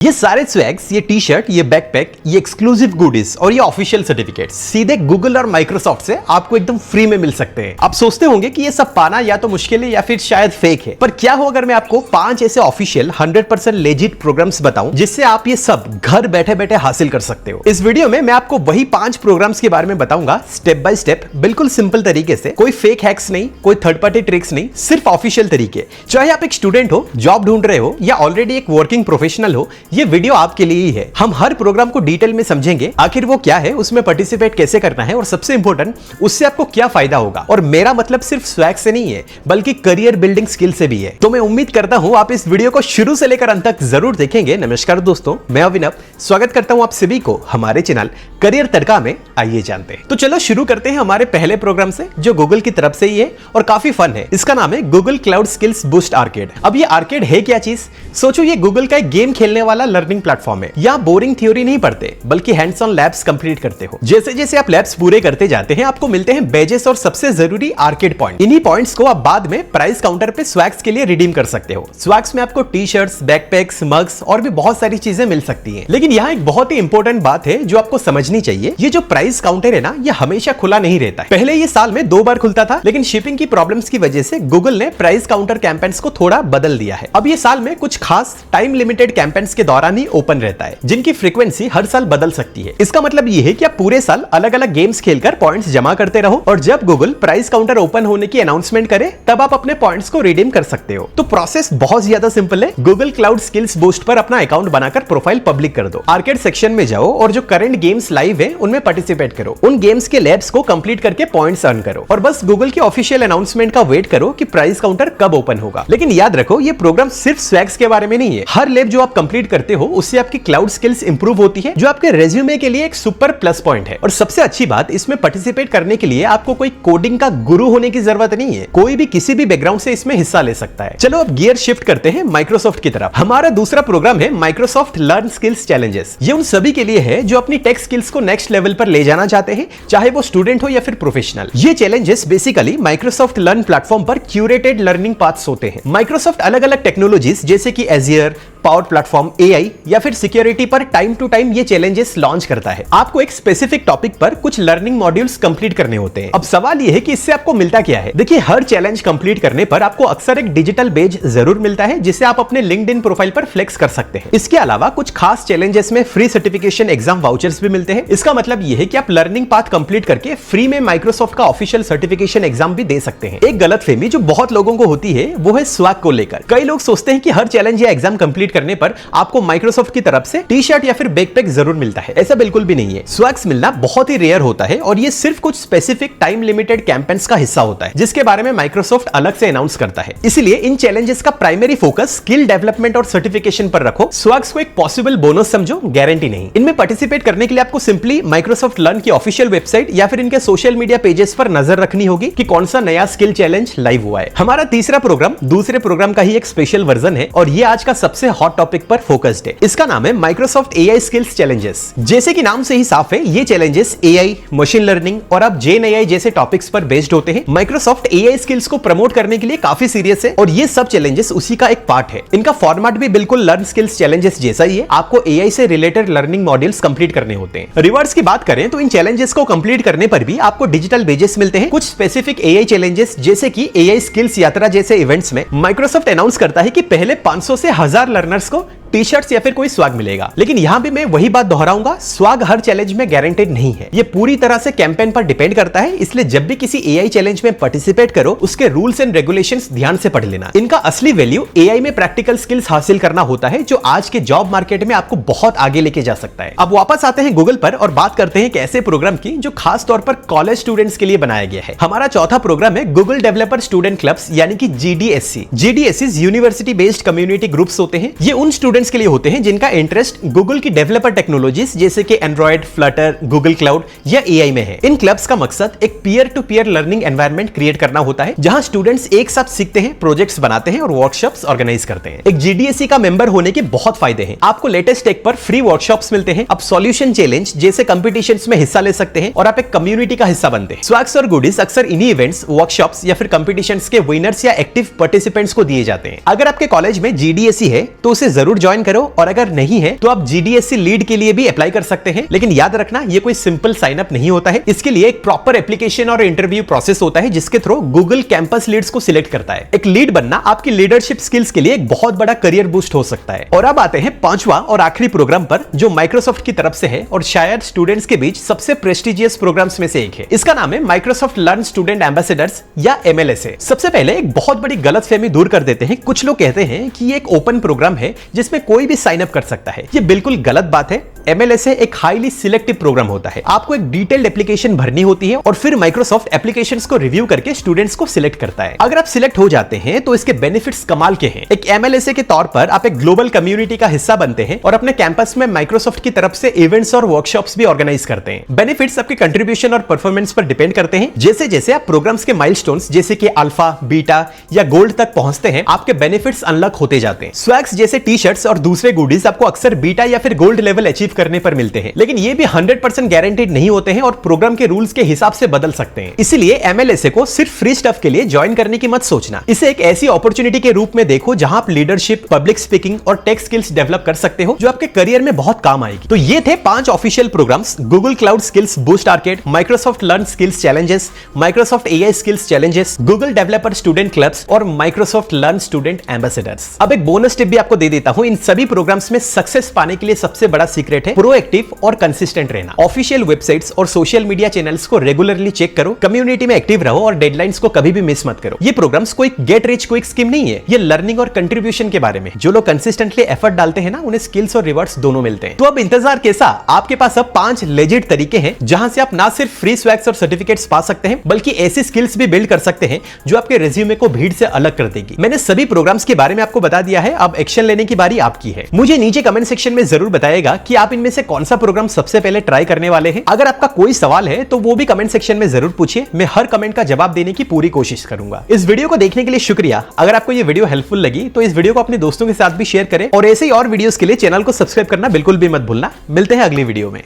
ये सारे स्वैग्स, ये टी शर्ट, ये बैकपैक, ये एक्सक्लूसिव गुडीज और ये ऑफिशियल सर्टिफिकेट सीधे गूगल और माइक्रोसॉफ्ट से आपको एकदम फ्री में मिल सकते हैं। आप सोचते होंगे कि ये सब पाना या तो मुश्किल है या फिर शायद फेक है, पर क्या हो अगर मैं आपको 5 ऐसे ऑफिशियल 100% लेजिट प्रोग्राम्स बताऊं जिससे आप ये सब घर बैठे बैठे हासिल कर सकते हो। इस वीडियो में मैं आपको वही 5 प्रोग्राम्स के बारे में बताऊंगा स्टेप बाय स्टेप, बिल्कुल सिंपल तरीके से। कोई फेक हैक्स नहीं, कोई थर्ड पार्टी ट्रिक्स नहीं, सिर्फ ऑफिशियल तरीके। चाहे आप एक स्टूडेंट हो, जॉब ढूंढ रहे हो या ऑलरेडी एक वर्किंग प्रोफेशनल हो, ये वीडियो आपके लिए ही है। हम हर प्रोग्राम को डिटेल में समझेंगे, आखिर वो क्या है, उसमें पार्टिसिपेट कैसे करना है और सबसे इंपॉर्टेंट उससे आपको क्या फायदा होगा। और मेरा मतलब सिर्फ स्वैग से नहीं है, बल्कि करियर बिल्डिंग स्किल से भी है। तो मैं उम्मीद करता हूं आप इस वीडियो को शुरू से लेकर अंत तक जरूर देखेंगे। नमस्कार दोस्तों, मैं अभिनव स्वागत करता हूं आप सभी को हमारे चैनल करियर तड़का में। आइए जानते हैं। तो चलो शुरू करते हैं हमारे पहले प्रोग्राम से, जो गूगल की तरफ से ही है और काफी फन है। इसका नाम है Google cloud skills boost arcade. अब ये आर्केड है क्या चीज? सोचो, ये गूगल का एक गेम खेलने वाला लर्निंग प्लेटफॉर्म है। यहाँ बोरिंग थ्योरी नहीं पढ़ते, बल्कि हैंड्स ऑन लैब्स कंप्लीट करते हो। जैसे जैसे आप लैब्स पूरे करते जाते हैं, आपको मिलते हैं बैजेस और सबसे जरूरी आर्केड पॉइंट। इन्हीं पॉइंट्स को आप बाद में प्राइस काउंटर पे स्वैग्स के लिए रिडीम कर सकते हो। स्वैग्स में आपको टी शर्ट्स, बैकपैक्स, मग्स और भी बहुत सारी चीजें मिल सकती हैं। लेकिन यहाँ एक बहुत ही इंपॉर्टेंट बात है जो आपको समझनी चाहिए। ये जो प्राइस काउंटर है ना, ये हमेशा खुला नहीं रहता है। पहले ये साल में 2 बार खुलता था, लेकिन शिपिंग की प्रॉब्लम्स की वजह से गूगल ने प्राइस काउंटर कैंपेन्स को थोड़ा बदल दिया है। अब ये साल में कुछ खास टाइम लिमिटेड कैंपेन्स के दौरान ही ओपन रहता है, जिनकी फ्रीक्वेंसी हर साल बदल सकती है। इसका मतलब ये है कि आप पूरे साल अलग अलग गेम्स खेलकर पॉइंट्स जमा करते रहो, और जब गूगल प्राइस काउंटर ओपन होने की अनाउंसमेंट करे, तब आप अपने पॉइंट्स को रिडीम कर सकते हो। तो प्रोसेस बहुत ज्यादा सिंपल है। गूगल क्लाउड स्किल्स बूस्ट पर अपना अकाउंट बनाकर प्रोफाइल पब्लिक कर दो। आर्केड सेक्शन में जाओ और जो करंट गेम्स लाइव है उनमें पार्टिसिपेट करो। उन गेम्स के लैब्स को कंप्लीट करके पॉइंट्स अर्न करो, और बस गूगल की ऑफिशियल अनाउंसमेंट का वेट करो कि प्राइस काउंटर कब ओपन होगा। लेकिन याद रखो, ये प्रोग्राम सिर्फ स्वैग्स के बारे में नहीं है। हर लैब जो आप कंप्लीट करते हो, उससे आपकी क्लाउड स्किल्स इंप्रूव होती है, जो आपके रेज्यूमे के लिए एक सुपर प्लस पॉइंट है। और सबसे अच्छी बात, इसमें पार्टिसिपेट करने के लिए आपको कोई कोडिंग का गुरु होने की जरूरत नहीं है। कोई भी किसी भी बैकग्राउंड से इसमें हिस्सा ले सकता है। चलो अब गियर शिफ्ट करते हैं माइक्रोसॉफ्ट की तरफ। हमारा दूसरा प्रोग्राम है माइक्रोसॉफ्ट लर्न स्किल्स चैलेंजेस। ये उन सभी के लिए है जो अपनी टेक स्किल्स को नेक्स्ट लेवल पर ले जाना चाहते हैं, चाहे वो स्टूडेंट हो या फिर प्रोफेशनल। ये challenges basically Microsoft learn platform पर क्यूरेटेड लर्निंग पाथ्स होते हैं। माइक्रोसॉफ्ट अलग अलग टेक्नोलॉजीज जैसे कि एज़्योर, पावर प्लेटफॉर्म, एआई या फिर सिक्योरिटी पर टाइम टू टाइम ये चैलेंजेस लॉन्च करता है। आपको एक स्पेसिफिक टॉपिक पर कुछ लर्निंग मॉड्यूल्स कंप्लीट करने होते हैं। अब सवाल ये है कि इससे आपको मिलता क्या है? देखिए, हर चैलेंज कंप्लीट करने पर आपको अक्सर एक डिजिटल बेज जरूर मिलता है, जिसे आप अपने लिंक्डइन प्रोफाइल पर फ्लेक्स कर सकते हैं। इसके अलावा कुछ खास चैलेंजेस में फ्री सर्टिफिकेशन एग्जाम वाउचर्स भी मिलते हैं। इसका मतलब ये है कि आप लर्निंग पाथ कंप्लीट करके फ्री में माइक्रोसॉफ्ट का ऑफिशियल सर्टिफिकेशन एग्जाम भी दे सकते हैं। एक गलतफहमी जो बहुत लोगों को होती है, वो है स्वैग को लेकर। कई लोग सोचते हैं कि हर चैलेंज या एग्जाम कंप्लीट करने पर आपको माइक्रोसॉफ्ट की तरफ से टी शर्ट या फिर बैकपैक जरूर मिलता है। ऐसा बिल्कुल भी नहीं है। स्वैग्स मिलना बहुत ही रेयर होता है, और ये सिर्फ कुछ स्पेसिफिक टाइम लिमिटेड कैंपेन्स का हिस्सा होता है, जिसके बारे में माइक्रोसॉफ्ट अलग से अनाउंस करता है। इसलिए इन चैलेंजेस का प्राइमरी फोकस स्किल डेवलपमेंट और सर्टिफिकेशन पर रखो। स्वैग्स को एक पॉसिबल बोनस समझो, गारंटी नहीं। इनमें पार्टिसिपेट करने के लिए आपको सिंपली माइक्रोसॉफ्ट लर्न की ऑफिशियल वेबसाइट या फिर इनके सोशल मीडिया पेजेस पर नजर रखनी होगी कि कौन सा नया स्किल चैलेंज लाइव हुआ है। हमारा तीसरा प्रोग्राम दूसरे प्रोग्राम का ही एक स्पेशल वर्जन है, और ये आज का सबसे हॉट टॉपिक पर फोकस्ड है। इसका नाम है माइक्रोसॉफ्ट एआई स्किल्स चैलेंजेस। जैसे कि नाम से ही साफ है, ये चैलेंजेस एआई, मशीन लर्निंग और अब जेन एआई जैसे टॉपिक्स पर बेस्ड होते हैं। माइक्रोसॉफ्ट एआई स्किल्स को प्रमोट करने के लिए काफी सीरियस है, और ये सब चैलेंजेस उसी का एक पार्ट है। इनका फॉर्मेट भी बिल्कुल लर्न स्किल्स चैलेंजेस जैसा ही है। आपको एआई से रिलेटेड लर्निंग मॉड्यूल्स कंप्लीट करने होते हैं। रिवॉर्ड्स की बात करें तो इन चैलेंजेस को कंप्लीट करने पर भी आपको डिजिटल बेजेस मिलते हैं। कुछ स्पेसिफिक एआई चैलेंजेस जैसे कि एआई स्किल्स यात्रा जैसे इवेंट्स में माइक्रोसॉफ्ट अनाउंस करता है कि पहले 500 से 1000 लर्नर्स को टी शर्ट्स या फिर कोई स्वैग मिलेगा। लेकिन यहां भी मैं वही बात दोहराऊंगा, स्वैग हर चैलेंज में गारंटेड नहीं है। ये पूरी तरह से कैंपेन पर डिपेंड करता है। इसलिए जब भी किसी एआई चैलेंज में पार्टिसिपेट करो, उसके रूल्स एंड रेगुलेशंस ध्यान से पढ़ लेना। इनका असली वैल्यू एआई में प्रैक्टिकल स्किल्स हासिल करना होता है, जो आज के जॉब मार्केट में आपको बहुत आगे लेके जा सकता है। अब वापस आते हैं गूगल पर और बात करते हैं एक ऐसे प्रोग्राम की जो खास तौर पर कॉलेज स्टूडेंट्स के लिए बनाया गया है। हमारा चौथा प्रोग्राम है गूगल डेवलपर स्टूडेंट क्लब्स, यानी कि जीडीएससी। जीडीएससी यूनिवर्सिटी बेस्ड कम्युनिटी ग्रुप्स होते हैं। ये उन स्टूडेंट्स के लिए होते हैं जिनका इंटरेस्ट गूगल की डेवलपर टेक्नोलॉजीज जैसे कि एंड्रॉइड, फ्लटर, गूगल क्लाउड या एआई में है। इन क्लब्स का मकसद एक peer to peer learning environment create करना होता है, जहां स्टूडेंट्स एक साथ सीखते हैं, प्रोजेक्ट्स बनाते हैं और वर्कशॉप्स ऑर्गेनाइज करते हैं। एक जीडीएससी का मेंबर होने के बहुत फायदे हैं। आपको लेटेस्ट टेक पर फ्री वर्कशॉप्स मिलते हैं। आप सॉल्यूशन चैलेंज जैसे कंपटीशंस में हिस्सा ले सकते हैं और आप एक कम्युनिटी का हिस्सा बनते हैं। स्वैग्स और गुडीज अक्सर इन्हीं इवेंट्स, वर्कशॉप्स या फिर कंपटीशंस के विनर्स या एक्टिव पार्टिसिपेंट्स को दिए जाते हैं। अगर आपके कॉलेज में जीडीएससी है तो उसे जरूर ज्वाइन ज्वाइन करो, और अगर नहीं है तो आप GDSC लीड के लिए भी अप्लाई कर सकते हैं। लेकिन याद रखना, ये कोई सिंपल साइन अप नहीं होता है। इसके लिए एक प्रॉपर एप्लीकेशन और इंटरव्यू प्रोसेस होता है, जिसके थ्रू गूगल कैंपस लीड्स को सिलेक्ट करता है। एक लीड बनना आपकी लीडरशिप स्किल्स के लिए एक बहुत बड़ा करियर बूस्ट हो सकता है। और अब आते हैं पांचवा और आखिरी प्रोग्राम पर, जो माइक्रोसॉफ्ट की तरफ से है और शायद स्टूडेंट्स के बीच सबसे प्रेस्टिजियस प्रोग्राम्स में से एक है। इसका नाम है माइक्रोसॉफ्ट लर्न स्टूडेंट एम्बेसडर्स या MLSA। सबसे पहले एक बहुत बड़ी गलतफहमी दूर कर देते हैं। कुछ लोग कहते हैं कि ये एक ओपन प्रोग्राम है जिसमें कोई भी साइन अप कर सकता है। ये बिल्कुल गलत बात है। MLSA एक हाईली सिलेक्टिव प्रोग्राम होता है। आपको एक डिटेल्ड एप्लीकेशन भरनी होती है और फिर माइक्रोसॉफ्ट एप्लीकेशंस को रिव्यू करके स्टूडेंट्स को सिलेक्ट करता है। अगर आप सिलेक्ट हो जाते हैं तो इसके बेनिफिट्स कमाल के हैं। एक MLSA के तौर पर आप एक ग्लोबल कम्युनिटी का हिस्सा बनते हैं और अपने कैंपस में माइक्रोसॉफ्ट की तरफ से इवेंट्स और वर्कशॉप्स भी ऑर्गेनाइज करते हैं। बेनिफिट्स आपके कंट्रीब्यूशन और परफॉर्मेंस पर डिपेंड करते हैं। जैसे जैसे आप प्रोग्राम्स के माइलस्टोन्स जैसे कि अल्फा, बीटा या गोल्ड तक पहुंचते हैं, आपके बेनिफिट्स अनलॉक होते जाते हैं। स्वैग्स जैसे टी-शर्ट्स और दूसरे गुडीज आपको अक्सर बीटा या फिर गोल्ड लेवल अचीव करने पर मिलते हैं, लेकिन ये भी 100% गारंटीड नहीं होते हैं और प्रोग्राम के रूल्स के हिसाब से बदल सकते हैं। इसलिए MLSA को सिर्फ फ्री स्टफ के लिए ज्वाइन करने की मत सोचना। इसे एक ऐसी अपॉर्चुनिटी के रूप में देखो जहां आप लीडरशिप, पब्लिक स्पीकिंग और टेक स्किल्स डेवलप कर सकते हो, जो आपके करियर में बहुत काम आएगी। तो ये थे 5 official programmes: Google cloud skills boost arcade, Microsoft learn skills challenges, Microsoft AI skills challenges, Google developer student clubs और माइक्रोसॉफ्ट लर्न स्टूडेंट एम्बेसडर्स। अब एक बोनस टिप भी आपको दे देता हूं। इन सभी प्रोग्राम्स में सक्सेस पाने के लिए सबसे बड़ा सीक्रेट है प्रोएक्टिव और कंसिस्टेंट रहना। ऑफिशियल वेबसाइट्स और सोशल मीडिया चैनल्स को रेगुलरली चेक करो, कम्युनिटी में एक्टिव रहो और डेडलाइंस को कभी भी मिस मत करो। ये प्रोग्राम्स कोई गेट रिच क्विक स्कीम नहीं है। ये लर्निंग और कंट्रीब्यूशन के बारे में। जो लोग कंसिस्टेंटली एफर्ट डालते हैं ना, उन्हें स्किल्स और रिवॉर्ड्स दोनों मिलते हैं। तो अब इंतजार कैसा? आपके पास अब 5 लेजिट तरीके हैं जहां से आप ना सिर्फ फ्री स्वैग्स और सर्टिफिकेट्स पा सकते हैं, बल्कि ऐसी स्किल्स भी बिल्ड कर सकते हैं जो आपके रिज्यूमे को भीड़ से अलग कर देगी। मैंने सभी प्रोग्राम्स के बारे में आपको बता दिया है। अब एक्शन लेने की बारी आपकी है। मुझे नीचे कमेंट सेक्शन में जरूर बताएगा कि आप इनमें से कौन सा प्रोग्राम सबसे पहले ट्राई करने वाले हैं। अगर आपका कोई सवाल है तो वो भी कमेंट सेक्शन में जरूर पूछिए। मैं हर कमेंट का जवाब देने की पूरी कोशिश करूंगा। इस वीडियो को देखने के लिए शुक्रिया। अगर आपको ये वीडियो हेल्पफुल लगी तो इस वीडियो को अपने दोस्तों के साथ भी शेयर करें और ऐसे ही और वीडियोस के लिए चैनल को सब्सक्राइब करना बिल्कुल भी मत भूलना। मिलते हैं अगली वीडियो में।